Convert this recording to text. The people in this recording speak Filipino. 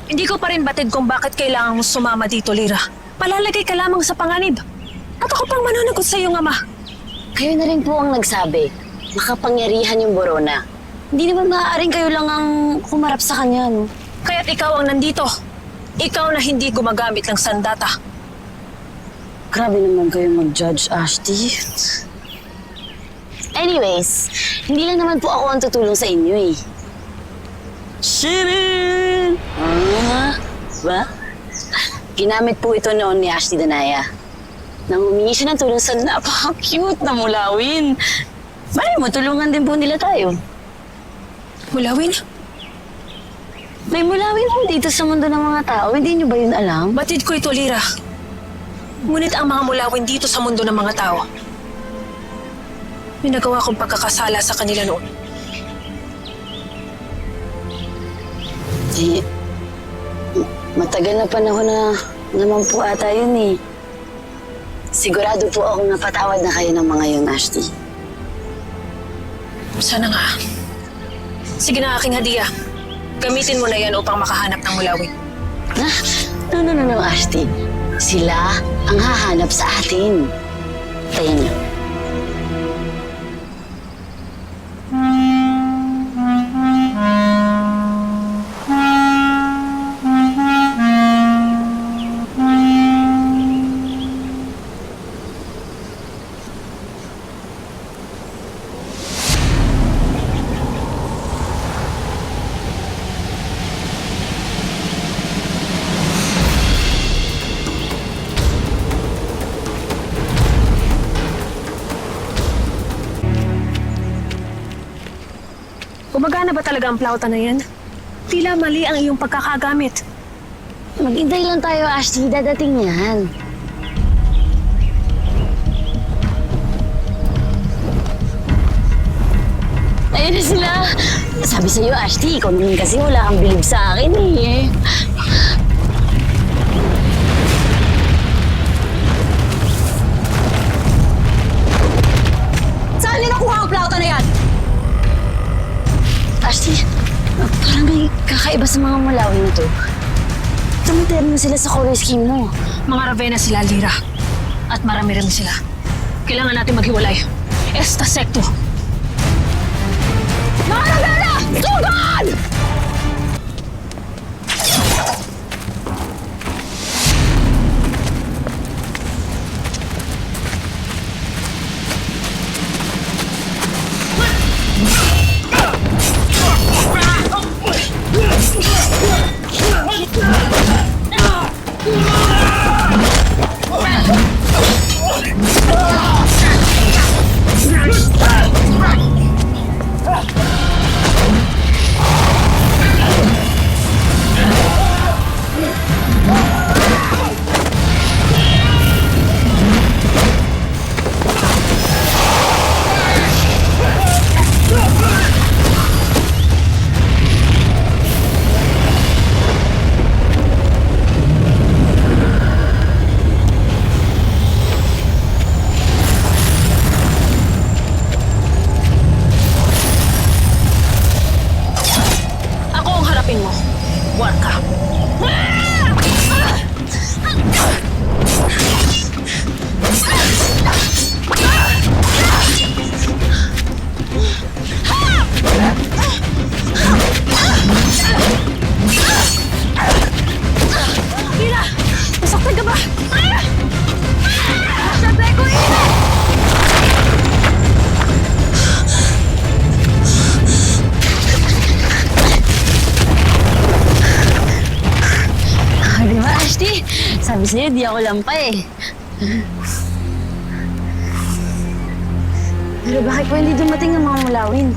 Hindi ko pa rin batid kung bakit kailangan mo sumama dito, Lira. Palalagay ka lamang sa panganib. At ako pang mananagot sa iyong ama. Kayo na rin po ang nagsabi. Makapangyarihan yung Borona. Hindi naman maaaring kayo lang ang kumarap sa kanya, no? Kaya't ikaw ang nandito. Ikaw na hindi gumagamit ng sandata. Grabe naman kayo mag-judge, Ashti. Anyways, hindi lang naman po ako ang tutulong sa inyo eh. Shirin! Ba? Ginamit po ito noon ni Ashti Danaya. Nang humingi siya ng tulong sa napaka-cute na mulawin. Malay mo, tulungan din po nila tayo. Mulawin? May mulawin po dito sa mundo ng mga tao. Hindi niyo ba yun alam? Batid ko ito, Lira. Ngunit ang mga mulawin dito sa mundo ng mga tao, may nagawa kong pagkakasala sa kanila noon. Eh, matagal na panahon na naman po ata yun eh. Sigurado po akong napatawad na kayo ng mga yun, Ashti. Sana nga. Sige na, aking hadiah. Gamitin mo na yan upang makahanap ng mulawin. No, Ashti. Sila ang hahanap sa atin. Tayo niyo. Gumagana ba talaga ang plauta na yan? Tila mali ang iyong pagkakagamit. Maghintay lang tayo, Ashti. Dadating yan. Ayun na sila. Sabi sa'yo, Ashti, ikaw naman kasi wala kang bilib sa akin eh. Saan nila nakuha ang plauta na yan? Ashti, parang may kakaiba sa mga mulawin na to. Tumitira na sila sa color scheme mo. Mga Ravenna sila, Lira. At marami rin sila. Kailangan natin maghiwalay. Esta sekto. Mga Ravenna! Sugod! Warka. Mira! Nasaktan ka ba? Siyempre ko Di ba, Ashti? Sabi sa'yo, di ako lampa eh. Pero bakit po hindi dumating ang mga mulawin?